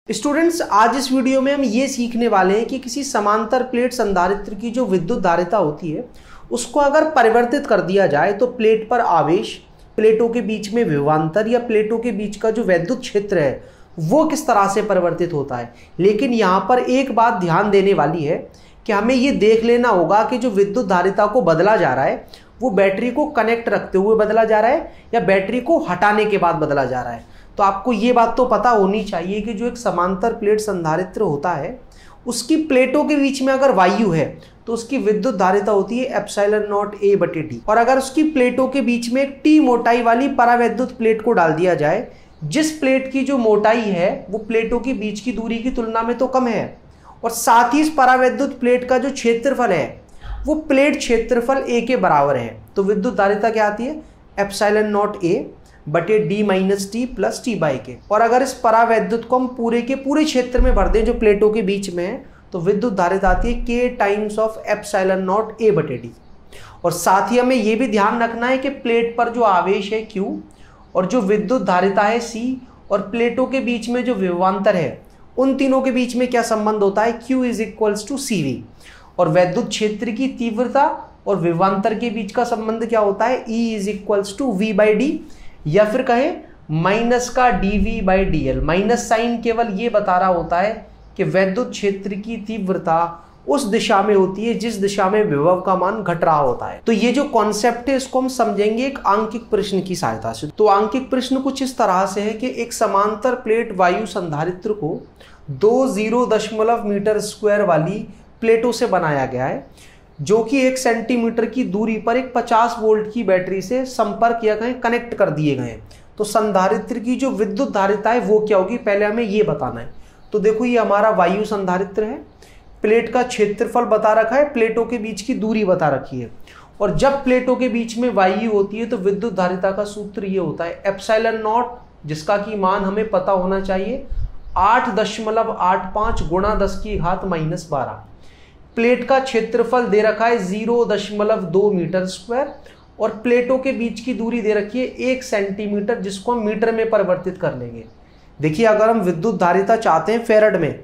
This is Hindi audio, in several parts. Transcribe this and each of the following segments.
स्टूडेंट्स, आज इस वीडियो में हम ये सीखने वाले हैं कि किसी समांतर प्लेट संधारित्र की जो विद्युत धारिता होती है उसको अगर परिवर्तित कर दिया जाए तो प्लेट पर आवेश, प्लेटों के बीच में विभवांतर या प्लेटों के बीच का जो वैद्युत क्षेत्र है वो किस तरह से परिवर्तित होता है। लेकिन यहाँ पर एक बात ध्यान देने वाली है कि हमें ये देख लेना होगा कि जो विद्युत धारिता को बदला जा रहा है वो बैटरी को कनेक्ट रखते हुए बदला जा रहा है या बैटरी को हटाने के बाद बदला जा रहा है। तो आपको ये बात तो पता होनी चाहिए कि जो एक समांतर प्लेट संधारित्र होता है उसकी प्लेटों के बीच में अगर वायु है तो उसकी विद्युत धारिता होती है एप्सिलॉन नॉट ए बटे डी। और अगर उसकी प्लेटों के बीच में एक टी मोटाई वाली परावैद्युत प्लेट को डाल दिया जाए, जिस प्लेट की जो मोटाई है वो प्लेटों के बीच की दूरी की तुलना में तो कम है और साथ ही इस परावैद्युत प्लेट का जो क्षेत्रफल है वो प्लेट क्षेत्रफल ए के बराबर है, तो विद्युत धारिता क्या आती है एप्सिलॉन नॉट ए बटे D minus T plus T by के। और अगर इस परावैद्युत को हम पूरे के पूरे क्षेत्र में भर दें जो प्लेटों के बीच में है तो विद्युत धारिता आती है के times of epsilon not a बटे डी। और साथ ही हमें यह भी ध्यान रखना है कि प्लेट पर जो आवेश है Q और जो विद्युत धारिता है C और प्लेटों के बीच में जो विभवांतर है उन तीनों के बीच में क्या संबंध होता है, Q is equals to CV। और वैद्युत क्षेत्र की तीव्रता और विभवांतर के बीच का संबंध क्या होता है, E is equals to V by D, या फिर कहें माइनस का dV by dl। Minus sign केवल ये बता रहा होता है कि वैद्युत क्षेत्र की तीव्रता उस दिशा में होती है जिस दिशा में विभव का मान घट रहा होता है। तो ये जो कॉन्सेप्ट है इसको हम समझेंगे एक आंकिक प्रश्न की सहायता से। तो आंकिक प्रश्न कुछ इस तरह से है कि एक समांतर प्लेट वायु संधारित्र को 20 मीटर स्क्वायर वाली प्लेटों से बनाया गया है जो कि 1 सेंटीमीटर की दूरी पर एक 50 वोल्ट की बैटरी से संपर्क किया गए, कनेक्ट कर दिए गए। तो संधारित्र की जो विद्युत धारिता है वो क्या होगी, पहले हमें ये बताना है। तो देखो ये हमारा वायु संधारित्र है, प्लेट का क्षेत्रफल बता रखा है, प्लेटों के बीच की दूरी बता रखी है। और जब प्लेटों के बीच में वायु होती है तो विद्युत धारिता का सूत्र ये होता है एप्सिलॉन नॉट, जिसका की मान हमें पता होना चाहिए 8.85 गुणा 10 की घात -12। प्लेट का क्षेत्रफल दे रखा है 0.2 मीटर स्क्वायर और प्लेटों के बीच की दूरी दे रखी है 1 सेंटीमीटर, जिसको हम मीटर में परिवर्तित कर लेंगे। देखिए अगर हम विद्युत धारिता चाहते हैं फेराड में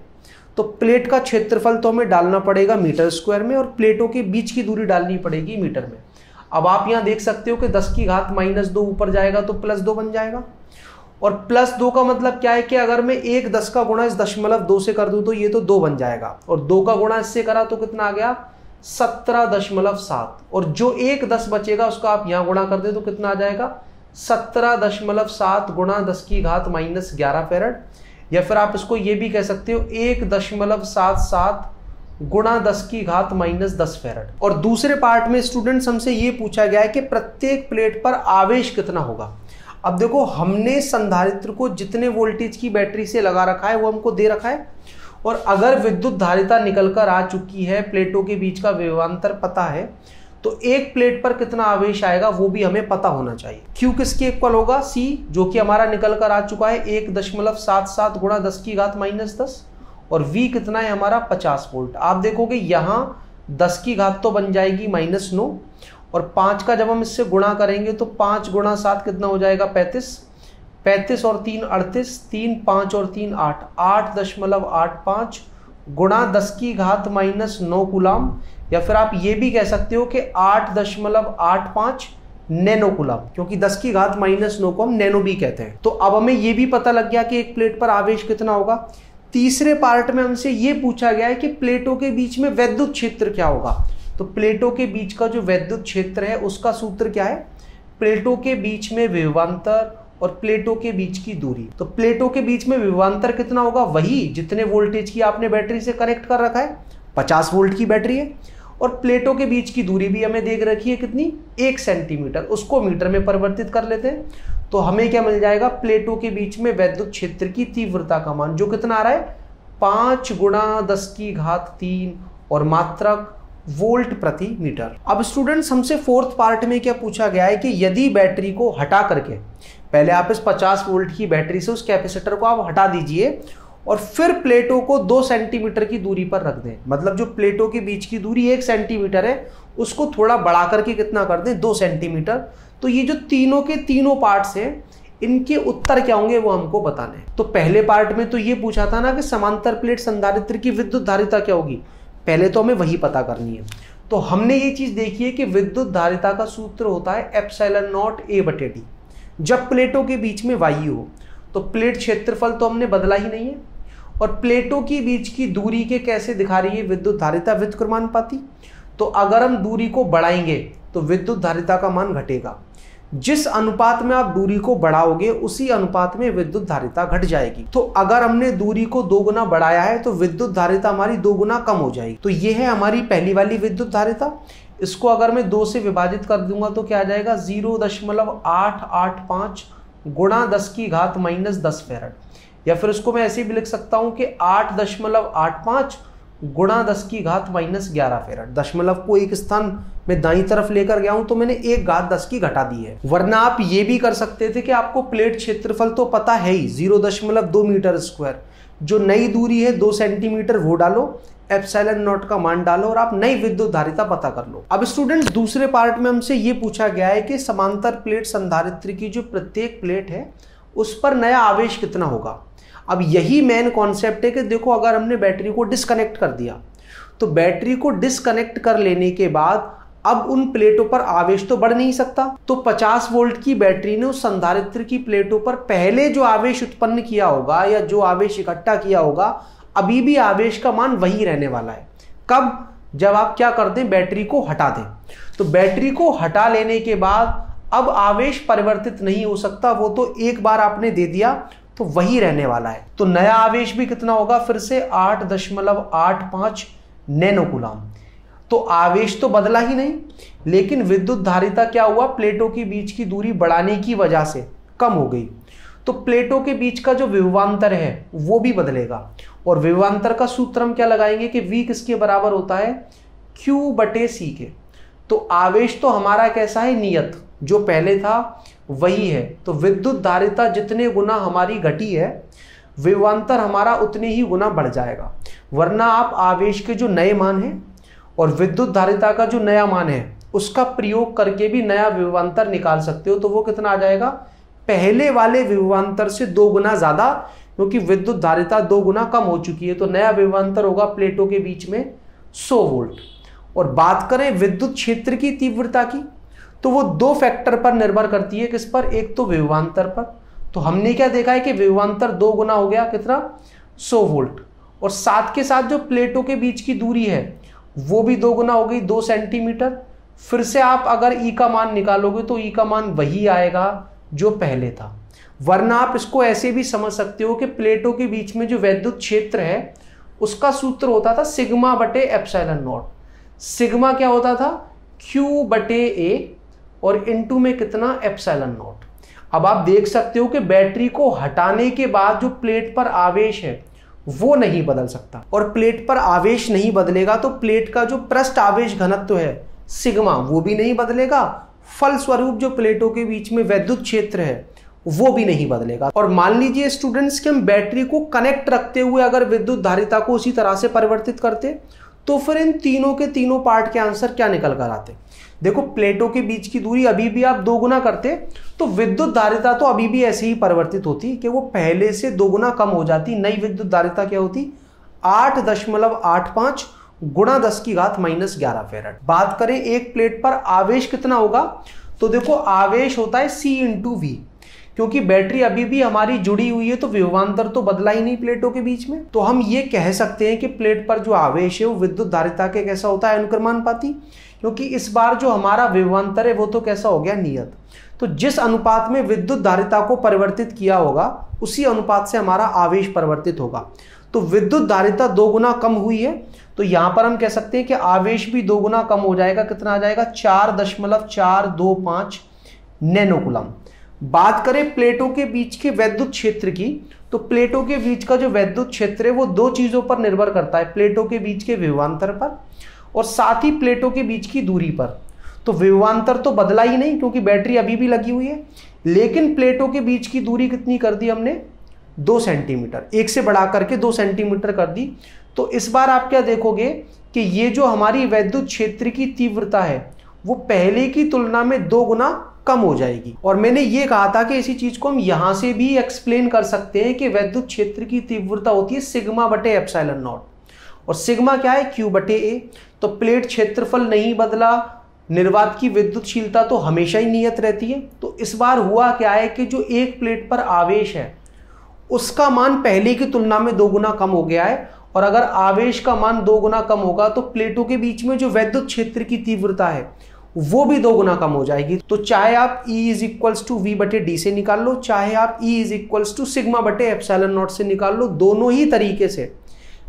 तो प्लेट का क्षेत्रफल तो हमें डालना पड़ेगा मीटर स्क्वायर में और प्लेटों के बीच की दूरी डालनी पड़ेगी मीटर में। अब आप यहाँ देख सकते हो कि 10 की घात -2 ऊपर जाएगा तो +2 बन जाएगा। और +2 का मतलब क्या है कि अगर मैं 1 10 का गुणा इस 0.2 से कर दूं तो ये तो 2 बन जाएगा और 2 का गुणा इससे करा तो कितना आ गया 17.7। और जो 1 10 बचेगा उसका आप यहाँ गुणा कर दे तो कितना आ जाएगा 17.7 गुणा 10 की घात -11 फेराड। या फिर आप इसको ये भी कह सकते हो 1.77 गुणा 10 की घात -10 फेराड। और दूसरे पार्ट में स्टूडेंट्स हमसे ये पूछा गया है कि प्रत्येक प्लेट पर आवेश कितना होगा। अब देखो हमने संधारित्र को जितने वोल्टेज की बैटरी से लगा रखा है वो हमको दे रखा है और अगर विद्युत धारिता निकल कर आ चुकी है, प्लेटों के बीच का विभवांतर पता है, तो एक प्लेट पर कितना आवेश आएगा वो भी हमें पता होना चाहिए। Q किसके इक्वल होगा, C जो कि हमारा निकल कर आ चुका है 1.77 गुणा 10 की घात -10 और V कितना है हमारा 50 वोल्ट। आप देखोगे यहाँ 10 की घात तो बन जाएगी -9 और 5 का जब हम इससे गुणा करेंगे तो 5 गुणा 7 कितना हो जाएगा 35। 35 और 3 38, 3 5 और 3 8, 8.85 गुणा 10 की घात -9 कूलाम। या फिर आप ये भी कह सकते हो कि 8.85 नैनो कूलाम, क्योंकि 10 की घात -9 को हम नैनो भी कहते हैं। तो अब हमें ये भी पता लग गया कि एक प्लेट पर आवेश कितना होगा। तीसरे पार्ट में हमसे ये पूछा गया है कि प्लेटों के बीच में वैद्युत क्षेत्र क्या होगा। तो प्लेटों के बीच का जो वैद्युत क्षेत्र है उसका सूत्र क्या है, प्लेटों के बीच में विभवांतर और प्लेटों के बीच की दूरी। तो प्लेटों के बीच में विभवांतर कितना होगा, वही जितने वोल्टेज की आपने बैटरी से कनेक्ट कर रखा है, 50 वोल्ट की बैटरी है। और प्लेटों के बीच की दूरी भी हमें देख रखी है कितनी, 1 सेंटीमीटर, उसको मीटर में परिवर्तित कर लेते हैं तो हमें क्या मिल जाएगा, प्लेटों के बीच में वैद्युत क्षेत्र की तीव्रता का मान जो कितना आ रहा है 5 गुणा 10 की घात 3 और मात्रक वोल्ट प्रति मीटर। अब स्टूडेंट्स हमसे फोर्थ पार्ट में क्या पूछा गया है कि यदि बैटरी को हटा करके, पहले आप इस 50 वोल्ट की बैटरी से उस कैपेसिटर को आप हटा दीजिए और फिर प्लेटों को 2 सेंटीमीटर की दूरी पर रख दें, मतलब जो प्लेटों के बीच की दूरी 1 सेंटीमीटर है उसको थोड़ा बढ़ा करके कितना कर दें 2 सेंटीमीटर। तो ये जो तीनों के तीनों पार्ट्स हैं इनके उत्तर क्या होंगे वो हमको बताने हैं। तो पहले पार्ट में तो ये पूछा था ना कि समांतर प्लेट संधारित्र की विद्युत धारिता क्या होगी, पहले तो हमें वही पता करनी है। तो हमने ये चीज देखी है कि विद्युत धारिता का सूत्र होता है एप्सिलॉन नॉट A/d। जब प्लेटों के बीच में वायु हो तो प्लेट क्षेत्रफल तो हमने बदला ही नहीं है, और प्लेटों के बीच की दूरी के कैसे दिखा रही है विद्युत धारिता, व्युत्क्रमानुपाती। तो अगर हम दूरी को बढ़ाएंगे तो विद्युत धारिता का मान घटेगा। जिस अनुपात में आप दूरी को बढ़ाओगे उसी अनुपात में विद्युत धारिता घट जाएगी। तो अगर हमने दूरी को 2 गुना बढ़ाया है तो विद्युत धारिता हमारी 2 गुना कम हो जाएगी। तो ये है हमारी पहली वाली विद्युत धारिता। इसको अगर मैं 2 से विभाजित कर दूंगा तो क्या आ जाएगा, 0.885 गुणा 10⁻⁻10 फैराड, या फिर इसको मैं ऐसे भी लिख सकता हूं कि 8.85 गुणा 10⁻11 फैराड। दशमलव को एक स्थान में दाईं तरफ लेकर गया हूं तो मैंने 1/10 की घटा दी है। वरना आप ये भी कर सकते थे कि आपको प्लेट क्षेत्रफल तो पता है ही 0.2 मीटर स्क्वायर, जो नई दूरी है 2 सेंटीमीटर वो डालो, एप्सिलॉन नॉट का मान डालो और आप नई विद्युत धारिता पता कर लो। अब स्टूडेंट्स दूसरे पार्ट में हमसे ये पूछा गया है कि समांतर प्लेट संधारित्र की जो प्रत्येक प्लेट है उस पर नया आवेश कितना होगा। अब यही मेन कॉन्सेप्ट है कि देखो अगर हमने बैटरी को डिस्कनेक्ट कर दिया तो बैटरी को डिस्कनेक्ट कर लेने के बाद अब उन प्लेटों पर आवेश तो बढ़ नहीं सकता। तो 50 वोल्ट की बैटरी ने उस संधारित्र की प्लेटों पर पहले जो आवेश उत्पन्न किया होगा या जो आवेश इकट्ठा किया होगा, अभी भी आवेश का मान वही रहने वाला है। कब, जब आप क्या कर दें, बैटरी को हटा दें। तो बैटरी को हटा लेने के बाद अब आवेश परिवर्तित नहीं हो सकता, वो तो एक बार आपने दे दिया तो वही रहने वाला है। तो नया आवेश भी कितना होगा, फिर से 8.85 नैनो कूलम। तो आवेश तो बदला ही नहीं, लेकिन विद्युत धारिता क्या हुआ, प्लेटों के बीच की दूरी बढ़ाने की वजह से कम हो गई। तो प्लेटों के बीच का जो विभवांतर है वो भी बदलेगा, और विभवांतर का सूत्र हम क्या लगाएंगे कि V किसके बराबर होता है, Q/C के। तो आवेश तो हमारा कैसा है, नियत, जो पहले था वही है। तो विद्युत धारिता जितने गुना हमारी घटी है, विभवांतर हमारा उतने ही गुना बढ़ जाएगा। वरना आप आवेश के जो नए मान हैं और विद्युत धारिता का जो नया मान है उसका प्रयोग करके भी नया विभवांतर निकाल सकते हो। तो वो कितना आ जाएगा, पहले वाले विभवांतर से 2 गुना ज्यादा, क्योंकि विद्युत धारिता 2 गुना कम हो चुकी है। तो नया विभवांतर होगा प्लेटों के बीच में 100 वोल्ट। और बात करें विद्युत क्षेत्र की तीव्रता की, तो वो 2 फैक्टर पर निर्भर करती है। किस पर, एक तो विभवांतर पर। तो हमने क्या देखा है कि विभवांतर 2 गुना हो गया, कितना, 100 वोल्ट। और साथ के साथ जो प्लेटों के बीच की दूरी है वो भी 2 गुना हो गई, 2 सेंटीमीटर। फिर से आप अगर E का मान निकालोगे तो E का मान वही आएगा जो पहले था। वरना आप इसको ऐसे भी समझ सकते हो कि प्लेटों के बीच में जो वैद्युत क्षेत्र है उसका सूत्र होता था सिग्मा/एप्सिलॉन नॉट। सिग्मा क्या होता था, Q/A, और इनटू में कितना, एप्सिलॉन नॉट। अब आप देख सकते हो कि बैटरी को हटाने के बाद जो प्लेट पर आवेश है वो नहीं बदल सकता, और प्लेट पर आवेश नहीं बदलेगा तो प्लेट का जो पृष्ठ आवेश घनत्व है सिग्मा वो भी नहीं बदलेगा। फलस्वरूप जो प्लेटों के बीच में वैद्युत क्षेत्र है वो भी नहीं बदलेगा। और मान लीजिए स्टूडेंट्स कि हम बैटरी को कनेक्ट रखते हुए अगर विद्युत धारिता को उसी तरह से परिवर्तित करते तो फिर इन तीनों के तीनों पार्ट के आंसर क्या निकल कर आते। देखो प्लेटों के बीच की दूरी अभी भी आप 2 गुना करते तो विद्युत धारिता तो अभी भी ऐसे ही परिवर्तित होती कि वो पहले से 2 गुना कम हो जाती। नई विद्युत धारिता क्या होती, 8.85 गुणा 10⁻11 फैराड। बात करें एक प्लेट पर आवेश कितना होगा, तो देखो आवेश होता है C/V, क्योंकि बैटरी अभी भी हमारी जुड़ी हुई है तो विभवांतर तो बदला ही नहीं प्लेटों के बीच में। तो हम ये कह सकते हैं कि प्लेट पर जो आवेश है वो विद्युत धारिता के कैसा होता है, अनुक्रमानुपाती, क्योंकि इस बार जो हमारा विभवांतर है वो तो कैसा हो गया, नियत। तो जिस अनुपात में विद्युत धारिता को परिवर्तित किया होगा उसी अनुपात से हमारा आवेश परिवर्तित होगा। तो विद्युत धारिता 2 गुना कम हुई है, तो यहां पर हम कह सकते हैं कि आवेश भी 2 गुना कम हो जाएगा। कितना आ जाएगा, 4.425 नैनो कूलम। बात करें प्लेटों के बीच के वैद्युत क्षेत्र की, तो प्लेटों के बीच का जो वैद्युत क्षेत्र है वो 2 चीजों पर निर्भर करता है, प्लेटों के बीच के विभवांतर पर और साथ ही प्लेटों के बीच की दूरी पर। तो विभवांतर तो बदला ही नहीं क्योंकि बैटरी अभी भी लगी हुई है, लेकिन प्लेटों के बीच की दूरी कितनी कर दी हमने, 2 सेंटीमीटर, 1 से बढ़ा करके 2 सेंटीमीटर कर दी। तो इस बार आप क्या देखोगे कि ये जो हमारी वैद्युत क्षेत्र की तीव्रता है वो पहले की तुलना में 2 गुना कम हो जाएगी। और मैंने ये कहा था कि इसी चीज को हम यहां से भी एक्सप्लेन कर सकते हैं कि वैद्युत क्षेत्र की तीव्रता होती है सिग्मा बटे एप्सिलॉन नॉट, और सिग्मा क्या है, Q बटे A। तो प्लेट क्षेत्रफल नहीं बदला, निर्वात की विद्युतशीलता तो हमेशा ही नियत रहती है। तो इस बार हुआ क्या है कि जो एक प्लेट पर आवेश है उसका मान पहले की तुलना में 2 गुना कम हो गया है, और अगर आवेश का मान 2 गुना कम होगा तो प्लेटों के बीच में जो वैद्युत क्षेत्र की तीव्रता है वो भी 2 गुना कम हो जाएगी। तो चाहे आप E is equals to V बटे D से निकाल लो, चाहे आप E is equals to sigma बटे एप्सिलॉन नॉट से निकाल लो, दोनों ही तरीके से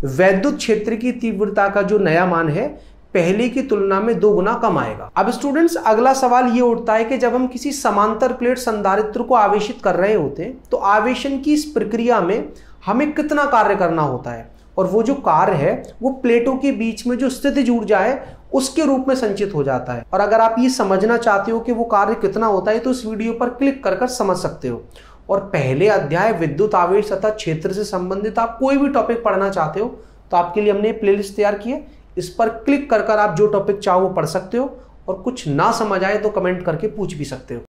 वैद्युत क्षेत्र की तीव्रता का जो नया मान है पहले की तुलना में 2 गुना कम आएगा। अब स्टूडेंट्स अगला सवाल ये उठता है कि जब हम किसी समांतर प्लेट संधारित्र को आवेशित कर रहे होते हैं तो आवेशन की इस प्रक्रिया में हमें कितना कार्य करना होता है, और वो जो कार्य है वो प्लेटों के बीच में जो स्थितिज ऊर्जा है उसके रूप में संचित हो जाता है। और अगर आप ये समझना चाहते हो कि वो कार्य कितना होता है तो इस वीडियो पर क्लिक कर समझ सकते हो। और पहले अध्याय विद्युत आवेश तथा क्षेत्र से संबंधित आप कोई भी टॉपिक पढ़ना चाहते हो तो आपके लिए हमने प्लेलिस्ट तैयार की है, इस पर क्लिक कर आप जो टॉपिक चाहो वो पढ़ सकते हो, और कुछ ना समझ आए तो कमेंट करके पूछ भी सकते हो।